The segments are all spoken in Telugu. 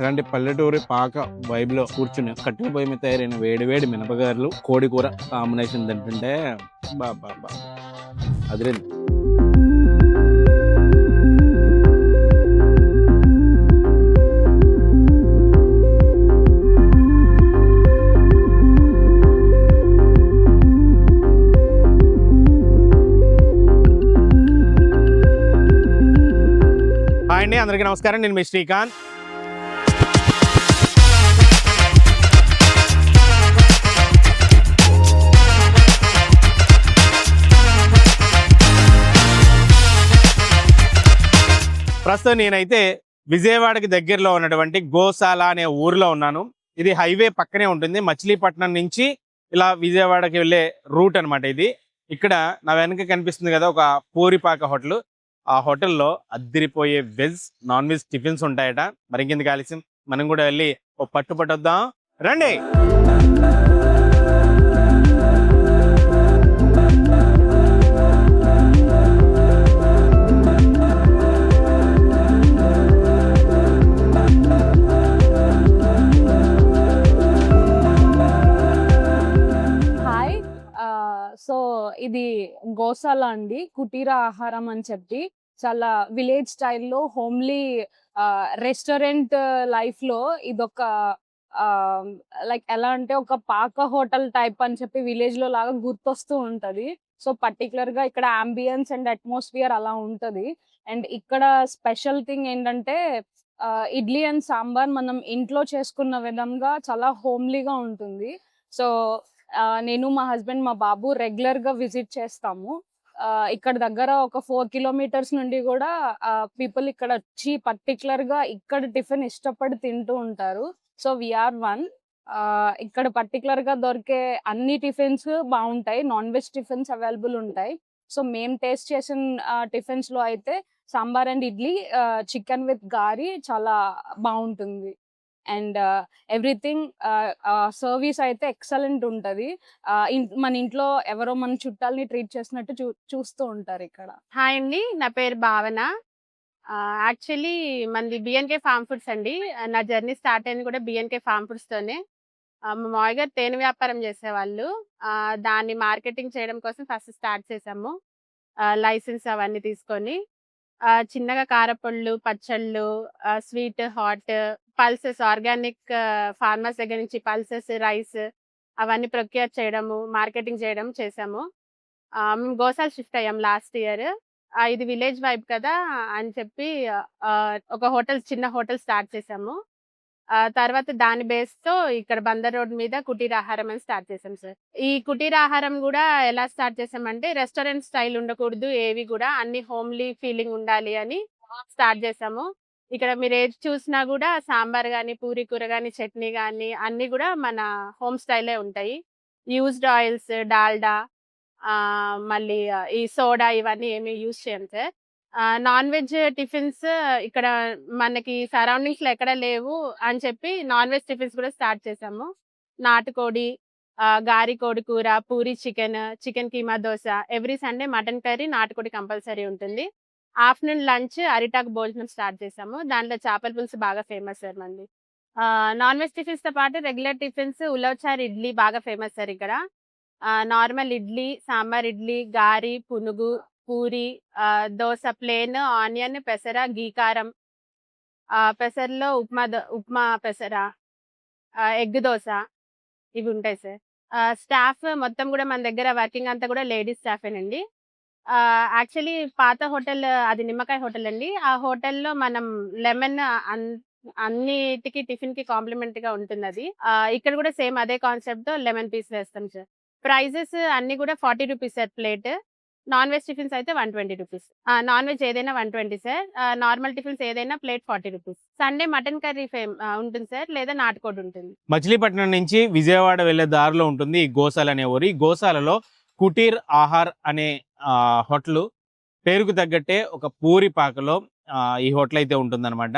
అలాంటి పల్లెటూరి పాక వైబ్లో కూర్చుని కట్టెల పొయ్యి మీద తయారైన వేడి వేడి మినపగారులు కోడి కూర కాంబినేషన్ తింటుంటే బాబా అదిరింది. హాయ్ అండి, అందరికీ నమస్కారం. నేను మీ శ్రీకాంత్. ప్రస్తుతం నేనైతే విజయవాడకి దగ్గరలో ఉన్నటువంటి గోశాల అనే ఊరిలో ఉన్నాను. ఇది హైవే పక్కనే ఉంటుంది. మచిలీపట్నం నుంచి ఇలా విజయవాడకి వెళ్ళే రూట్ అనమాట ఇది. ఇక్కడ నా వెనక కనిపిస్తుంది కదా ఒక పూరిపాక హోటల్. ఆ హోటల్లో అద్దిరిపోయే వెజ్ నాన్ వెజ్ టిఫిన్స్ ఉంటాయట. మరి ఇంకెందుకు ఆలస్యం, మనం కూడా వెళ్ళి ఓ పట్టొద్దాం రండి. సో ఇది గోశాల అండి, కుటీర ఆహారం అని చెప్పి చాలా విలేజ్ స్టైల్లో హోమ్లీ రెస్టారెంట్ లైఫ్ లో ఇదొక లైక్ ఎలా అంటే ఒక పాక హోటల్ టైప్ అని చెప్పి విలేజ్ లో లాగా గుర్తొస్తూ ఉంటది. సో పర్టికులర్ గా ఇక్కడ అంబియన్స్ అండ్ అట్మాస్ఫియర్ అలా ఉంటది. అండ్ ఇక్కడ స్పెషల్ థింగ్ ఏంటంటే ఇడ్లీ అండ్ సాంబార్ మనం ఇంట్లో చేసుకున్న విధంగా చాలా హోమ్లీగా ఉంటుంది. సో నేను మా హస్బెండ్ మా బాబు రెగ్యులర్ గా విజిట్ చేస్తాము. ఇక్కడ దగ్గర ఒక 4 కిలోమీటర్స్ నుండి కూడా పీపుల్ ఇక్కడ వచ్చి పర్టికులర్ గా ఇక్కడ టిఫిన్ ఇష్టపడి తింటూ ఉంటారు. So VR one. ఇక్కడ పర్టికులర్ గా దొరికే అన్ని టిఫిన్స్ బాగుంటాయి. నాన్ వెజ్ టిఫిన్స్ అవైలబుల్ ఉంటాయి. సో మేము టేస్ట్ చేసిన టిఫిన్స్ లో అయితే sambar and idli, chicken with గారి చాలా బాగుంటుంది. అండ్ ఎవ్రీథింగ్ సర్వీస్ అయితే ఎక్సలెంట్ ఉంటది. మన ఇంట్లో ఎవరో మన చుట్టాలని ట్రీట్ చేసినట్టు చూస్తూ ఉంటారు ఇక్కడ. హాయ్ అండి, నా పేరు భావన. యాక్చువల్లీ మనది బిఎన్కే ఫార్మ్ ఫుడ్స్ అండి. నా జర్నీ స్టార్ట్ అయింది కూడా బిఎన్కే ఫార్మ్ ఫుడ్స్ తోనే. మా మామయ్య గారు తేనె వ్యాపారం చేసేవాళ్ళు. దాన్ని మార్కెటింగ్ చేయడం కోసం ఫస్ట్ స్టార్ట్ చేసాము. లైసెన్స్ అవన్నీ తీసుకొని చిన్నగా కారపళ్ళు, పచ్చళ్ళు, sweet, hot, pulses, organic farmers దగ్గర నుంచి పల్సెస్, రైస్ అవన్నీ ప్రొక్యూర్ చేయడము, మార్కెటింగ్ చేయడం చేసాము. మేము గోశాల షిఫ్ట్ అయ్యాం లాస్ట్ ఇయర్. ఇది విలేజ్ వైబ్ కదా అని చెప్పి ఒక చిన్న హోటల్ స్టార్ట్ చేసాము. తర్వాత దాని బేస్తో ఇక్కడ బందర్ రోడ్ మీద కుటీర ఆహారం అని స్టార్ట్ చేసాం సార్. ఈ కుటీర ఆహారం కూడా ఎలా స్టార్ట్ చేసామంటే రెస్టారెంట్ స్టైల్ ఉండకూడదు, ఏవి కూడా అన్ని హోమ్లీ ఫీలింగ్ ఉండాలి అని స్టార్ట్ చేసాము. ఇక్కడ మీరు ఏది చూసినా కూడా సాంబార్ కానీ, పూరి కూర కానీ, చట్నీ కానీ అన్నీ కూడా మన హోమ్ స్టైలే ఉంటాయి. యూజ్డ్ ఆయిల్స్, డాల్డా, మళ్ళీ ఈ సోడా ఇవన్నీ ఏమి యూజ్ చేయం సార్. నాన్ వెజ్ టిఫిన్స్ ఇక్కడ మనకి సరౌండింగ్స్ లో ఎక్కడ లేవు అని చెప్పి నాన్ వెజ్ టిఫిన్స్ కూడా స్టార్ట్ చేసాము. నాటుకోడి, గారి కోడి కూర, puri chicken, chicken keema dosa, every Sunday mutton curry, నాటుకోడి కంపల్సరీ ఉంటుంది. ఆఫ్టర్నూన్ లంచ్ అరిటాకు భోజనం స్టార్ట్ చేసాము. దాంట్లో చేపల పులుసు బాగా ఫేమస్ సార్ మంది. నాన్ వెజ్ టిఫిన్స్ తో పాటు రెగ్యులర్ టిఫిన్స్ ఉలవచారు, ఇడ్లీ బాగా ఫేమస్ సార్ ఇక్కడ. నార్మల్ ఇడ్లీ, సాంబార్ ఇడ్లీ, గారి, పునుగు, పూరి, దోశ ప్లేన్, ఆనియన్, పెసర, గీకారం, పెసరలో ఉప్మా పెసర, ఎగ్ దోశ ఇవి ఉంటాయి సార్. స్టాఫ్ మొత్తం కూడా మన దగ్గర వర్కింగ్ అంతా కూడా లేడీస్ స్టాఫేనండి. యాక్చువల్లీ పాత హోటల్ అది నిమ్మకాయ హోటల్ అండి. ఆ హోటల్లో మనం లెమన్ అన్నిటికి టిఫిన్ కి కాంప్లిమెంటరీ గా ఉంటుంది అది. ఇక్కడ కూడా సేమ్ అదే కాన్సెప్ట్ తో లెమన్ పీస్ వేస్తాం సార్. ప్రైజెస్ అన్ని కూడా 40 rupees sir plate. Non veg tiffins అయితే 120 రూపీస్. నాన్ వెజ్ ఏదైనా 120 సార్. నార్మల్ టిఫిన్స్ ఏదైనా plate 40 rupees. Sunday mutton curry ఉంటుంది సార్, లేదా నాటుకోడి ఉంటుంది. మచిలీపట్నం నుంచి విజయవాడ వెళ్లే దారిలో ఉంటుంది ఈ గోశాల అనే ఊరి. గోశాలలో కుటీర్ ఆహార్ అనే హోటల్ పేరుకు తగ్గట్టే ఒక పూరి పాకలో ఈ హోటల్ అయితే ఉంటుందన్నమాట.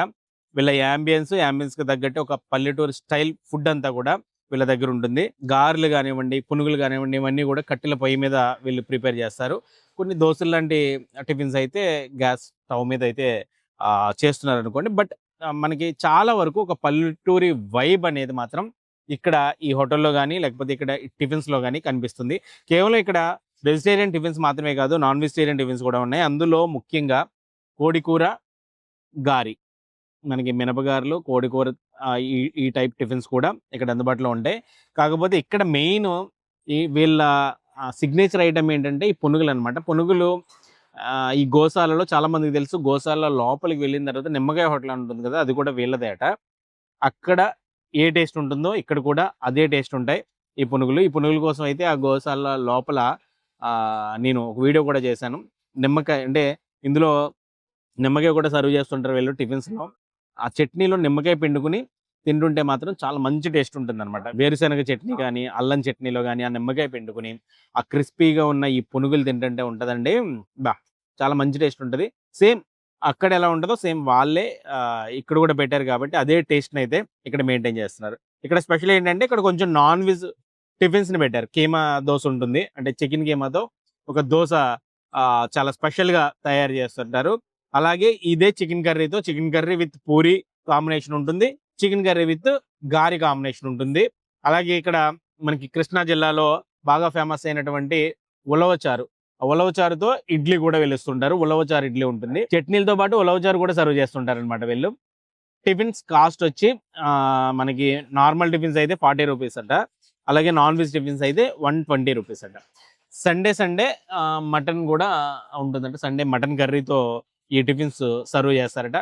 వీళ్ళ యాంబియన్స్ కి తగ్గట్టే ఒక పల్లెటూరు స్టైల్ ఫుడ్ అంతా కూడా వీళ్ళ దగ్గర ఉంటుంది. గారెలు కానివ్వండి, పునుగులు కానివ్వండి, ఇవన్నీ కూడా కట్టెల పొయ్యి మీద వీళ్ళు ప్రిపేర్ చేస్తారు. కొన్ని దోశలు లాంటి టిఫిన్స్ అయితే గ్యాస్ స్టవ్ మీద అయితే చేస్తున్నారు అనుకోండి. బట్ మనకి చాలా వరకు ఒక పల్లెటూరి వైబ్ అనేది మాత్రం ఇక్కడ ఈ హోటల్లో కానీ లేకపోతే ఇక్కడ టిఫిన్స్లో కానీ కనిపిస్తుంది. కేవలం ఇక్కడ వెజిటేరియన్ టిఫిన్స్ మాత్రమే కాదు, నాన్ వెజిటేరియన్ టిఫిన్స్ కూడా ఉన్నాయి. అందులో ముఖ్యంగా కోడికూర, గారి, మనకి మినపగారులు, కోడికూర, ఈ ఈ టైప్ టిఫిన్స్ కూడా ఇక్కడ అందుబాటులో ఉంటాయి. కాకపోతే ఇక్కడ మెయిన్ ఈ వీళ్ళ సిగ్నేచర్ ఐటమ్ ఏంటంటే ఈ పునుగులు అనమాట. పునుగులు ఈ గోశాలలో చాలా మందికి తెలుసు. గోశాల లోపలికి వెళ్ళిన తర్వాత నిమ్మకాయ హోటల్ అని ఉంటుంది కదా, అది కూడా వీళ్ళదే అట. అక్కడ ఏ టేస్ట్ ఉంటుందో ఇక్కడ కూడా అదే టేస్ట్ ఉంటాయి ఈ పునుగులు. ఈ పునుగుల కోసం అయితే ఆ గోశాల లోపల నేను ఒక వీడియో కూడా చేశాను. నిమ్మకాయ అంటే ఇందులో నిమ్మకాయ కూడా సర్వ్ చేస్తుంటారు వీళ్ళు టిఫిన్స్లో. ఆ చట్నీలో నిమ్మకాయ పిండుకుని తింటుంటే మాత్రం చాలా మంచి టేస్ట్ ఉంటుంది అనమాట. వేరుశనగ చట్నీ కానీ అల్లం చట్నీలో కానీ ఆ నిమ్మకాయ పిండుకుని ఆ క్రిస్పీగా ఉన్న ఈ పునుగులు తింటుంటే ఉంటుందండి. చాలా మంచి టేస్ట్ ఉంటుంది. సేమ్ అక్కడ ఎలా ఉంటుందో సేమ్ వాళ్ళే ఇక్కడ కూడా పెట్టారు కాబట్టి అదే టేస్ట్ని అయితే ఇక్కడ మెయింటైన్ చేస్తున్నారు. ఇక్కడ స్పెషల్ ఏంటంటే ఇక్కడ కొంచెం నాన్ వెజ్ టిఫిన్స్ని పెట్టారు. కీమా దోశ ఉంటుంది, అంటే చికెన్ కీమాతో ఒక దోశ చాలా స్పెషల్గా తయారు చేస్తుంటారు. అలాగే ఇదే చికెన్ కర్రీతో chicken curry with puri combination ఉంటుంది, చికెన్ కర్రీ విత్ గారి కాంబినేషన్ ఉంటుంది. అలాగే ఇక్కడ మనకి కృష్ణా జిల్లాలో బాగా ఫేమస్ అయినటువంటి ఉలవచారు, ఉలవచారుతో ఇడ్లీ కూడా వెలుస్తుంటారు. ఉలవచారు ఇడ్లీ ఉంటుంది, చట్నీలతో పాటు ఉలవచారు కూడా సర్వ్ చేస్తుంటారు అనమాట వీళ్ళు. టిఫిన్స్ కాస్ట్ వచ్చి మనకి నార్మల్ టిఫిన్స్ అయితే 40 రూపీస్ అంట, అలాగే నాన్ వెజ్ టిఫిన్స్ అయితే 120 రూపీస్ అంట. సండే మటన్ కూడా ఉంటుందంట. సండే మటన్ కర్రీతో ఈ టిఫిన్స్ సర్వ్ చేస్తారట.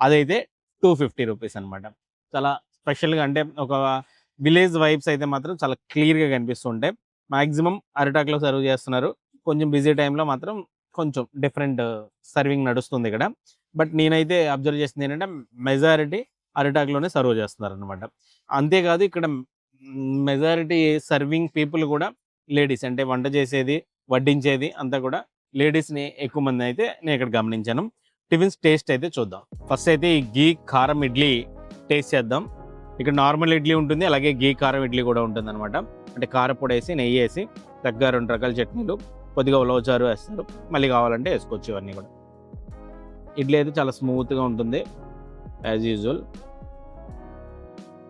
అదైతే 250 రూపీస్ అనమాట. చాలా స్పెషల్గా, అంటే ఒక విలేజ్ వైబ్స్ అయితే మాత్రం చాలా క్లియర్గా కనిపిస్తుంటాయి. మ్యాక్సిమం అరిటాక్లో సర్వ్ చేస్తున్నారు. కొంచెం బిజీ టైంలో మాత్రం కొంచెం డిఫరెంట్ సర్వింగ్ నడుస్తుంది ఇక్కడ. బట్ నేనైతే అబ్జర్వ్ చేసింది ఏంటంటే మెజారిటీ అరిటాక్లోనే సర్వ్ చేస్తున్నారు అనమాట. అంతేకాదు ఇక్కడ మెజారిటీ సర్వింగ్ పీపుల్ కూడా లేడీస్, అంటే వంట చేసేది వడ్డించేది అంతా కూడా లేడీస్ని ఎక్కువ మంది అయితే నేను ఇక్కడ గమనించాను. టిఫిన్స్ టేస్ట్ అయితే చూద్దాం. ఫస్ట్ అయితే ఈ గీ కారం ఇడ్లీ టేస్ట్ చేద్దాం. ఇక్కడ నార్మల్ ఇడ్లీ ఉంటుంది, అలాగే గీ కారం ఇడ్లీ కూడా ఉంటుంది అనమాట. అంటే కారపొడి వేసి నెయ్యి వేసి చక్కగా 2 రకాల చట్నీలు, కొద్దిగా ఉలవచారు వేస్తారు. మళ్ళీ కావాలంటే వేసుకోవచ్చు ఇవన్నీ కూడా. ఇడ్లీ అయితే చాలా స్మూత్గా ఉంటుంది యాజ్ యూజువల్.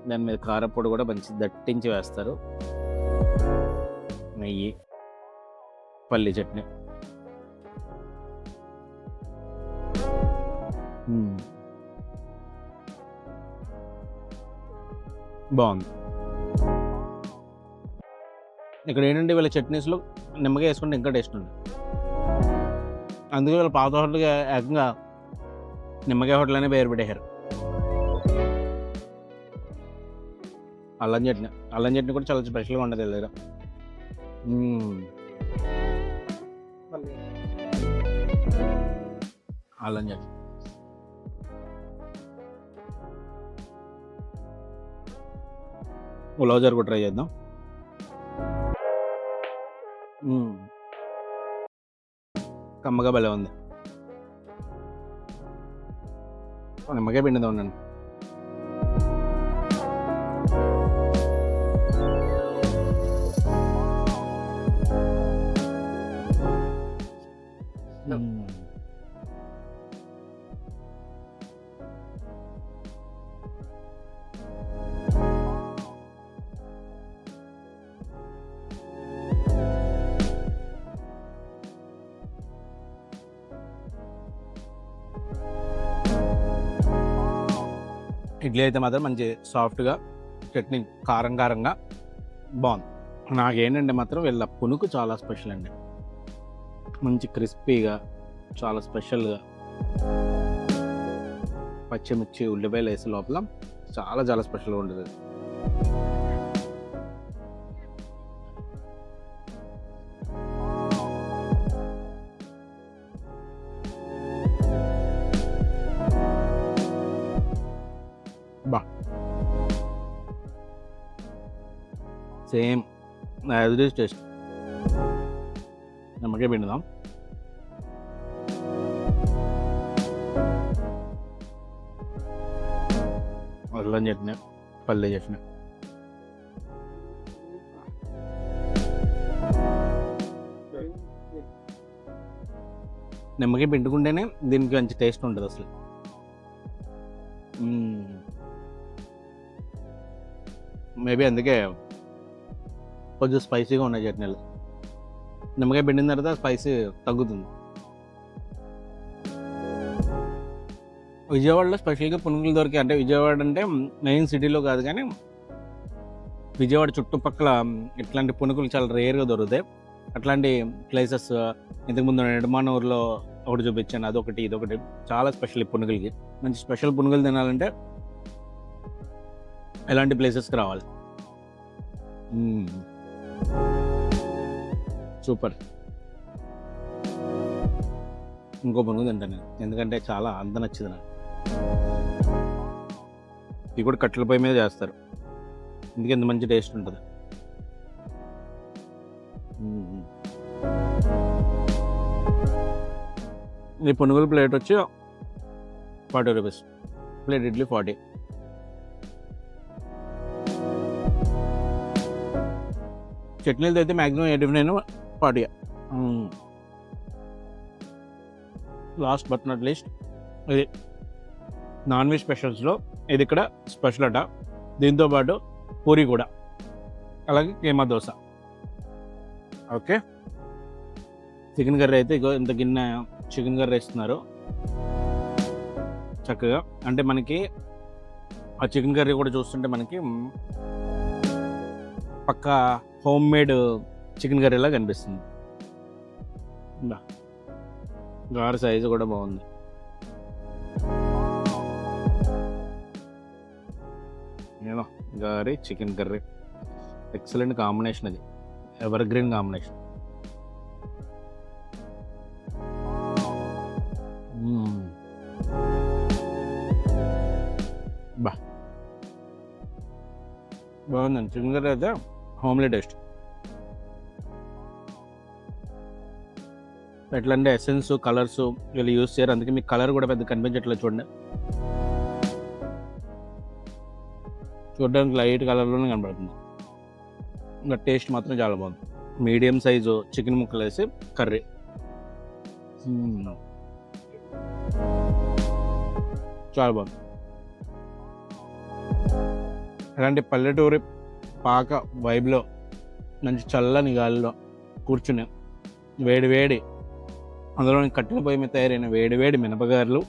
దాని మీద కారపొడి కూడా మంచి దట్టించి వేస్తారు, నెయ్యి, పల్లి చట్నీ. బాగుంది. ఇక్కడ ఏంటంటే వీళ్ళ చట్నీస్లో నిమ్మకాయ వేసుకుంటే ఇంకా టేస్ట్ ఉంది. అందుకే వీళ్ళ పాత హోటల్గా ఏకంగా నిమ్మకాయ హోటల్ అనే పేరు పెట్టేశారు. అల్లం చట్నీ కూడా చాలా స్పెషల్గా ఉంటుంది వీళ్ళ దగ్గర. అల్లం చట్నీ ఉలవచారు కూడా ట్రై చేద్దాం. కమ్మగా భలే ఉంది. నిమ్మకాయ పిండిదా ఉండండి. ఇడ్లీ అయితే మాత్రం మంచి సాఫ్ట్గా, చట్నీ కారంగా బాగుంది. నాకేంటంటే మాత్రం వీళ్ళ పునుకు చాలా స్పెషల్ అండి. మంచి క్రిస్పీగా, చాలా స్పెషల్గా పచ్చిమిర్చి ఉల్లిపాయలు వేసే లోపల చాలా స్పెషల్గా ఉంటుంది. Same as it is taste. నిమ్మకాయ పిండుదాం. అల్లం చట్నీ, పల్లె చట్నీ. నిమ్మకాయ పిండుకుంటేనే దీనికి మంచి టేస్ట్ ఉంటుంది అసలు. మేబీ అందుకే కొంచెం స్పైసీగా ఉన్నాయి చట్నీలు. నిమ్మకాయ పిండిన తర్వాత స్పైసీ తగ్గుతుంది. విజయవాడలో స్పెషల్గా పునుగులు దొరికాయి. అంటే విజయవాడ అంటే మెయిన్ సిటీలో కాదు, కానీ విజయవాడ చుట్టుపక్కల ఇట్లాంటి పునుగులు చాలా రేర్గా దొరుకుతాయి. అట్లాంటి ప్లేసెస్ ఇంతకుముందు నిడమానూరులో ఒకటి చూపించాను, అదొకటి ఇదొకటి. చాలా స్పెషల్ ఈ పునుగులకి. మంచి స్పెషల్ పునుగులు తినాలంటే ఎలాంటి ప్లేసెస్కి రావాలి. సూపర్. ఇంకో పునుగు తింటాను నేను, ఎందుకంటే చాలా అంత నచ్చింది నాకు. ఇవి కూడా కట్టెల పొయ్యి మీద చేస్తారు, అందుకే ఎంత మంచి టేస్ట్ ఉంటుంది. ఈ పునుగుల ప్లేట్ వచ్చి 40 రూపీస్, ప్లేట్ ఇడ్లీ 40. చట్నీలతో అయితే maximum 89, 40. Last but not least ఇది నాన్ వెజ్ స్పెషల్స్లో ఇది ఇక్కడ స్పెషల్ అట. దీంతోపాటు పూరి కూడా, అలాగే keema dosa. Okay, chicken curry అయితే ఇగో ఇంత గిన్నె చికెన్ కర్రీ ఇస్తున్నారు చక్కగా. అంటే మనకి ఆ చికెన్ కర్రీ కూడా చూస్తుంటే మనకి పక్కా హోమ్ మేడ్ చికెన్ కర్రీలా కనిపిస్తుంది. గారి సైజు కూడా బాగుంది. ఏదో గారి చికెన్ కర్రీ ఎక్సలెంట్ కాంబినేషన్, అది ఎవర్ గ్రీన్ కాంబినేషన్. బాగుందండి చికెన్ కర్రీ అయితే, హోమ్లీ టేస్ట్. ఎట్లా అంటే ఎసెన్స్ కలర్స్ వీళ్ళు యూస్ చేయరు, అందుకే మీకు కలర్ కూడా పెద్ద కనిపించట్లేదు. చూడండి, చూడడానికి లైట్ కలర్లోనే కనబడుతుంది. ఇంకా టేస్ట్ మాత్రం చాలా బాగుంది. మీడియం సైజు చికెన్ ముక్కలు వేసి కర్రీ. చాలా బాగుంది. అలాంటి పల్లెటూరి పాక వైబ్లో మంచి చల్లని గాలిలో కూర్చుని వేడి వేడి అందులోని కట్టెల పొయ్యి మీద తయారైన వేడి వేడి మినపగారులు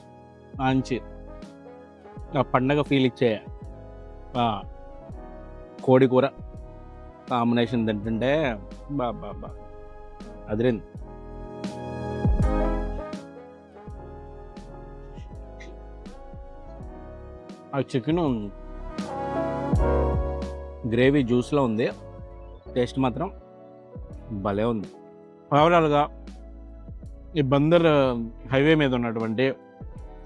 మంచి ఆ పండగ ఫీల్ ఇచ్చే కోడి కూర కాంబినేషన్ తింటుంటే బా అదిరింది. ఆ చికెన్ గ్రేవీ జ్యూస్లో ఉంది, టేస్ట్ మాత్రం భలే ఉంది. ఓవరాల్గా ఈ బందర్ హైవే మీద ఉన్నటువంటి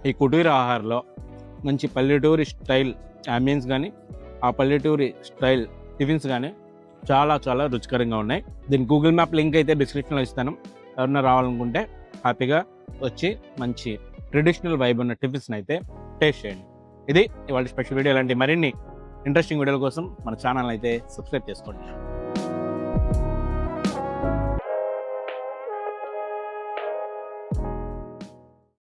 ఈ కుటీర ఆహారంలో మంచి పల్లెటూరి స్టైల్ అంబియన్స్ కానీ ఆ పల్లెటూరి స్టైల్ టిఫిన్స్ కానీ చాలా చాలా రుచికరంగా ఉన్నాయి. దీని గూగుల్ మ్యాప్ లింక్ అయితే డిస్క్రిప్షన్లో ఇస్తాను. ఎవరన్నా రావాలనుకుంటే హ్యాపీగా వచ్చి మంచి ట్రెడిషనల్ వైబ్ ఉన్న టిఫిన్స్ని అయితే టేస్ట్ చేయండి. ఇది ఇవాళ స్పెషల్ వీడియో. ఇలాంటి మరిన్ని ఇంట్రెస్టింగ్ వీడియోల కోసం మన ఛానల్ అయితే సబ్స్క్రైబ్ చేసుకోండి.